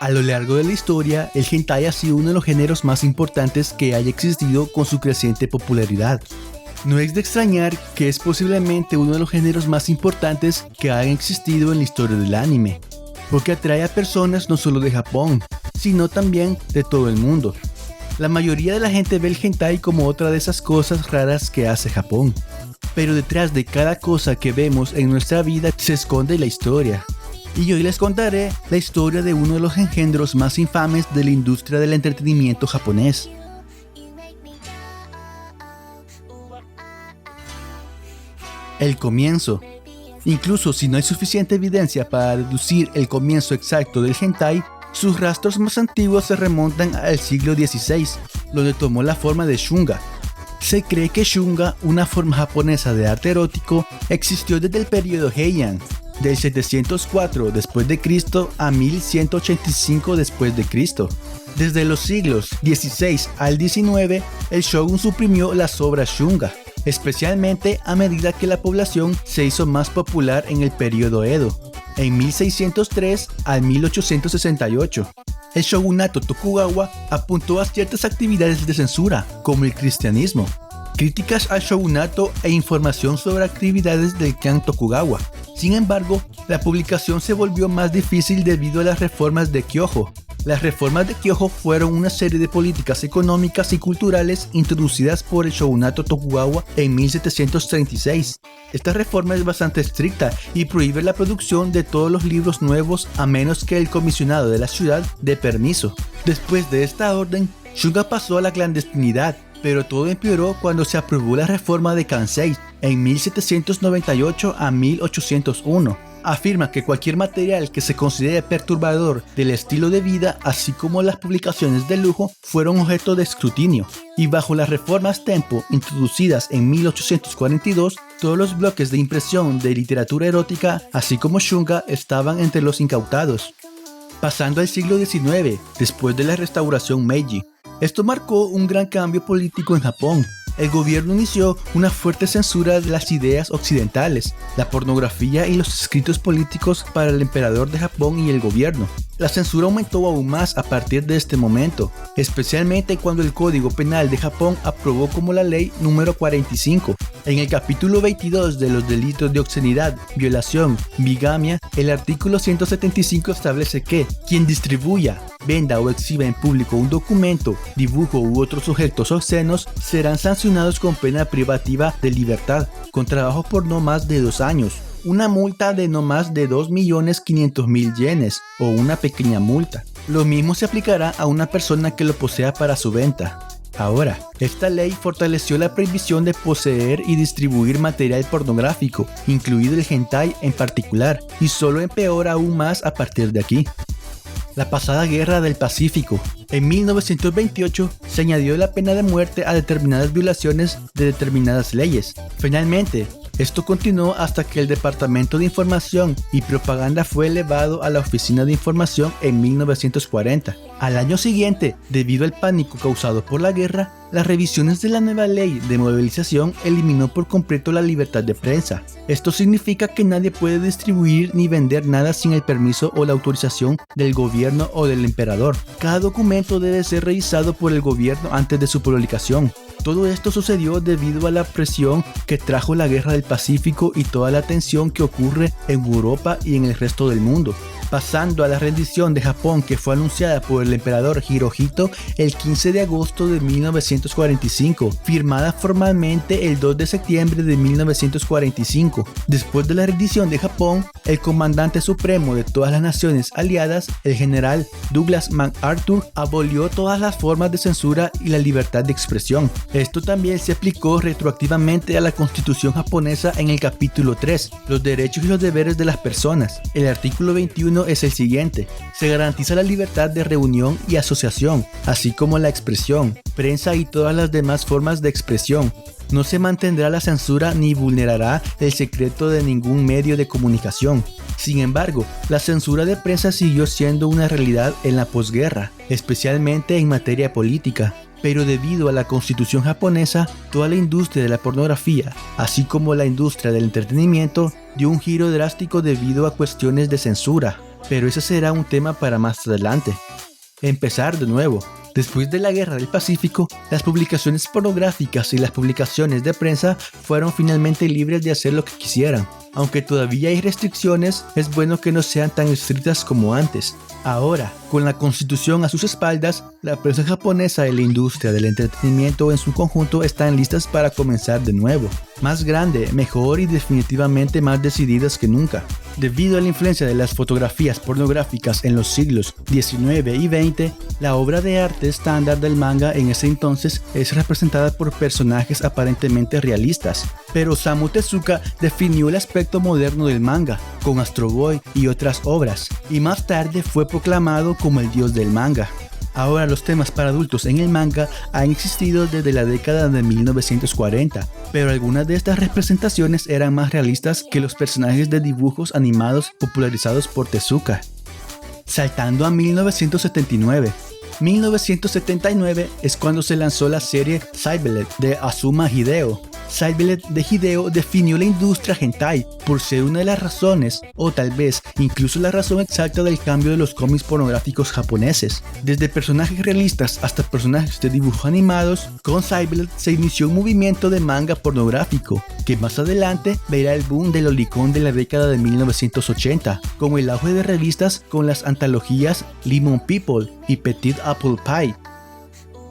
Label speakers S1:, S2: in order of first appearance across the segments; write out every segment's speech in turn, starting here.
S1: A lo largo de la historia, el hentai ha sido uno de los géneros más importantes que haya existido con su creciente popularidad. No es de extrañar que es posiblemente uno de los géneros más importantes que hayan existido en la historia del anime, porque atrae a personas no solo de Japón, sino también de todo el mundo. La mayoría de la gente ve el hentai como otra de esas cosas raras que hace Japón, pero detrás de cada cosa que vemos en nuestra vida se esconde la historia. Y hoy les contaré la historia de uno de los engendros más infames de la industria del entretenimiento japonés. El comienzo. Incluso si no hay suficiente evidencia para deducir el comienzo exacto del hentai, sus rastros más antiguos se remontan al siglo XVI, donde tomó la forma de shunga. Se cree que shunga, una forma japonesa de arte erótico, existió desde el periodo Heian, del 704 d.C. a 1185 d.C. Desde los siglos XVI al XIX, el shogun suprimió las obras shunga, especialmente a medida que la población se hizo más popular en el periodo Edo, en 1603 al 1868. El shogunato Tokugawa apuntó a ciertas actividades de censura, como el cristianismo, críticas al shogunato e información sobre actividades del clan Tokugawa. Sin embargo, la publicación se volvió más difícil debido a las reformas de Kyoho. Las reformas de Kyoho fueron una serie de políticas económicas y culturales introducidas por el shogunato Tokugawa en 1736. Esta reforma es bastante estricta y prohíbe la producción de todos los libros nuevos a menos que el comisionado de la ciudad dé permiso. Después de esta orden, shunga pasó a la clandestinidad, pero todo empeoró cuando se aprobó la reforma de Kansei en 1798 a 1801. Afirma que cualquier material que se considere perturbador del estilo de vida, así como las publicaciones de lujo, fueron objeto de escrutinio. Y bajo las reformas Tempo introducidas en 1842, todos los bloques de impresión de literatura erótica, así como shunga, estaban entre los incautados. Pasando al siglo XIX, después de la restauración Meiji, esto marcó un gran cambio político en Japón. El gobierno inició una fuerte censura de las ideas occidentales, la pornografía y los escritos políticos para el emperador de Japón y el gobierno. La censura aumentó aún más a partir de este momento, especialmente cuando el Código Penal de Japón aprobó como la ley número 45. En el capítulo 22 de los delitos de obscenidad, violación, bigamia, el artículo 175 establece que quien distribuya, venda o exhiba en público un documento, dibujo u otros objetos obscenos serán sancionados con pena privativa de libertad, con trabajo por no más de 2 años, una multa de no más de 2.500.000 yenes o una pequeña multa. Lo mismo se aplicará a una persona que lo posea para su venta. Ahora, esta ley fortaleció la prohibición de poseer y distribuir material pornográfico, incluido el hentai en particular, y solo empeora aún más a partir de aquí. La pasada Guerra del Pacífico. En 1928 se añadió la pena de muerte a determinadas violaciones de determinadas leyes. Finalmente, esto continuó hasta que el Departamento de Información y Propaganda fue elevado a la Oficina de Información en 1940. Al año siguiente, debido al pánico causado por la guerra, las revisiones de la nueva ley de movilización eliminó por completo la libertad de prensa. Esto significa que nadie puede distribuir ni vender nada sin el permiso o la autorización del gobierno o del emperador. Cada documento debe ser revisado por el gobierno antes de su publicación. Todo esto sucedió debido a la presión que trajo la Guerra del Pacífico y toda la tensión que ocurre en Europa y en el resto del mundo. Pasando a la rendición de Japón, que fue anunciada por el emperador Hirohito el 15 de agosto de 1945, firmada formalmente el 2 de septiembre de 1945. Después de la rendición de Japón, el comandante supremo de todas las naciones aliadas, el general Douglas MacArthur, abolió todas las formas de censura y la libertad de expresión. Esto también se aplicó retroactivamente a la Constitución japonesa en el capítulo 3, los derechos y los deberes de las personas. El artículo 21 es el siguiente: se garantiza la libertad de reunión y asociación, así como la expresión, prensa y todas las demás formas de expresión. No se mantendrá la censura ni vulnerará el secreto de ningún medio de comunicación. Sin embargo, la censura de prensa siguió siendo una realidad en la posguerra, especialmente en materia política. Pero debido a la constitución japonesa, toda la industria de la pornografía, así como la industria del entretenimiento, dio un giro drástico debido a cuestiones de censura. pero ese será un tema para más adelante. Empezar de nuevo. Después de la Guerra del Pacífico, las publicaciones pornográficas y las publicaciones de prensa fueron finalmente libres de hacer lo que quisieran. Aunque todavía hay restricciones, es bueno que no sean tan estrictas como antes. Ahora, con la Constitución a sus espaldas, la prensa japonesa y la industria del entretenimiento en su conjunto están listas para comenzar de nuevo. Más grande, mejor y definitivamente más decididas que nunca. Debido a la influencia de las fotografías pornográficas en los siglos XIX y XX, la obra de arte estándar del manga en ese entonces es representada por personajes aparentemente realistas. Pero Osamu Tezuka definió el aspecto moderno del manga, con Astro Boy y otras obras, y más tarde fue proclamado como el dios del manga. Ahora los temas para adultos en el manga han existido desde la década de 1940, pero algunas de estas representaciones eran más realistas que los personajes de dibujos animados popularizados por Tezuka. Saltando a 1979. 1979 es cuando se lanzó la serie Cyberlet de Azuma Hideo. Cyberlet de Hideo definió la industria hentai por ser una de las razones, o tal vez incluso la razón exacta del cambio de los cómics pornográficos japoneses. Desde personajes realistas hasta personajes de dibujos animados, con Cyberlet se inició un movimiento de manga pornográfico, que más adelante verá el boom del lolicón de la década de 1980, con el auge de revistas con las antologías Lemon People y Petit Apple Pie.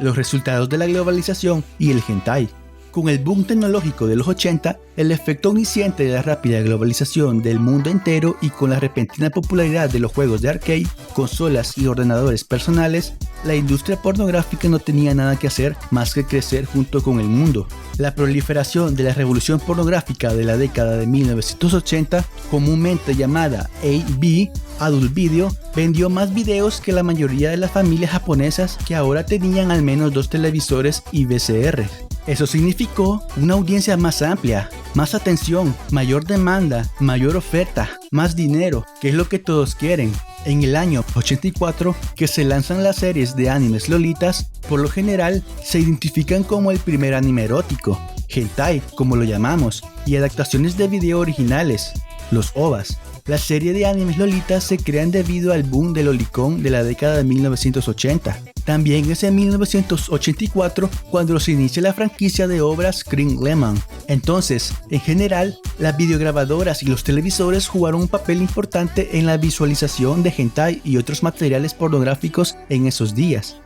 S1: Los resultados de la globalización y el hentai. Con el boom tecnológico de los 80, el efecto omnisciente de la rápida globalización del mundo entero y con la repentina popularidad de los juegos de arcade, consolas y ordenadores personales, la industria pornográfica no tenía nada que hacer más que crecer junto con el mundo. La proliferación de la revolución pornográfica de la década de 1980, comúnmente llamada AV, Adult Video, vendió más videos que la mayoría de las familias japonesas que ahora tenían al menos 2 televisores y VCR. Eso significó una audiencia más amplia, más atención, mayor demanda, mayor oferta, más dinero, que es lo que todos quieren. En el año 84, que se lanzan las series de animes lolitas, por lo general se identifican como el primer anime erótico, hentai como lo llamamos, y adaptaciones de video originales, los OVAs. La serie de animes lolitas se crean debido al boom del lolicón de la década de 1980. También es en 1984 cuando se inicia la franquicia de obras Green Lemon. Entonces, en general, las videograbadoras y los televisores jugaron un papel importante en la visualización de hentai y otros materiales pornográficos en esos días.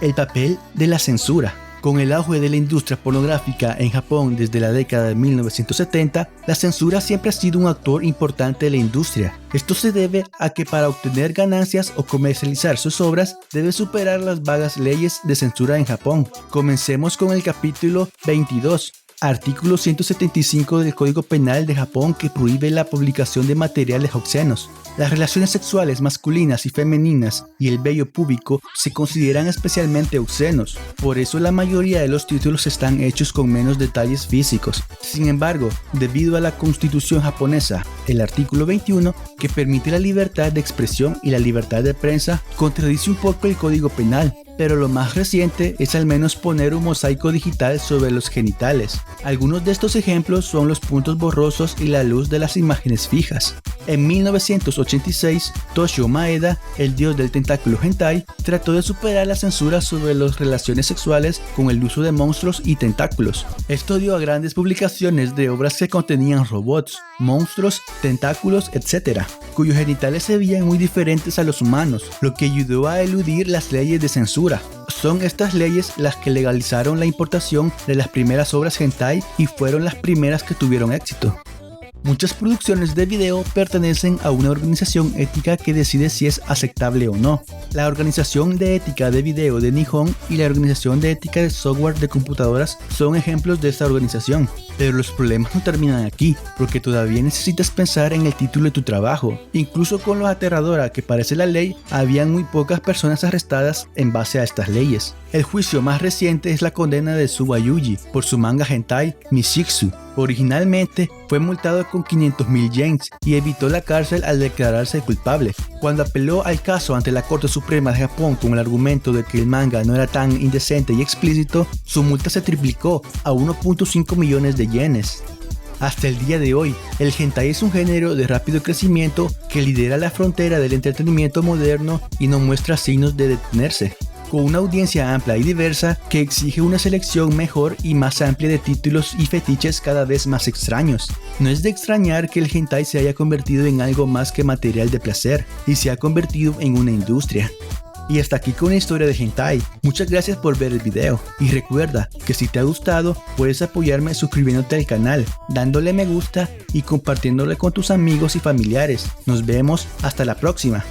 S1: El papel de la censura. Con el auge de la industria pornográfica en Japón desde la década de 1970, la censura siempre ha sido un actor importante de la industria. Esto se debe a que para obtener ganancias o comercializar sus obras, debe superar las vagas leyes de censura en Japón. Comencemos con el capítulo 22. Artículo 175 del Código Penal de Japón, que prohíbe la publicación de materiales obscenos. Las relaciones sexuales masculinas y femeninas y el vello púbico se consideran especialmente obscenos, por eso la mayoría de los títulos están hechos con menos detalles físicos. Sin embargo, debido a la Constitución japonesa, el artículo 21, que permite la libertad de expresión y la libertad de prensa, contradice un poco el Código Penal. Pero lo más reciente es al menos poner un mosaico digital sobre los genitales. Algunos de estos ejemplos son los puntos borrosos y la luz de las imágenes fijas. En 1986, Toshio Maeda, el dios del tentáculo hentai, trató de superar la censura sobre las relaciones sexuales con el uso de monstruos y tentáculos. Esto dio a grandes publicaciones de obras que contenían robots, monstruos, tentáculos, etc., cuyos genitales se veían muy diferentes a los humanos, lo que ayudó a eludir las leyes de censura. Son estas leyes las que legalizaron la importación de las primeras obras hentai y fueron las primeras que tuvieron éxito. Muchas producciones de video pertenecen a una organización ética que decide si es aceptable o no. La Organización de Ética de Video de Nihon y la Organización de Ética de Software de Computadoras son ejemplos de esta organización. Pero los problemas no terminan aquí, porque todavía necesitas pensar en el título de tu trabajo. Incluso con lo aterradora que parece la ley, habían muy pocas personas arrestadas en base a estas leyes. El juicio más reciente es la condena de Suwa Yuji por su manga hentai Mishitsu. Originalmente fue multado con 500.000 yens y evitó la cárcel al declararse culpable. Cuando apeló al caso ante la Corte Suprema de Japón con el argumento de que el manga no era tan indecente y explícito, su multa se triplicó a 1.5 millones de yenes. Hasta el día de hoy, el hentai es un género de rápido crecimiento que lidera la frontera del entretenimiento moderno y no muestra signos de detenerse. Con una audiencia amplia y diversa que exige una selección mejor y más amplia de títulos y fetiches cada vez más extraños. No es de extrañar que el hentai se haya convertido en algo más que material de placer y se ha convertido en una industria. Y hasta aquí con la historia de hentai. Muchas gracias por ver el video y recuerda que si te ha gustado puedes apoyarme suscribiéndote al canal, dándole me gusta y compartiéndolo con tus amigos y familiares. Nos vemos hasta la próxima.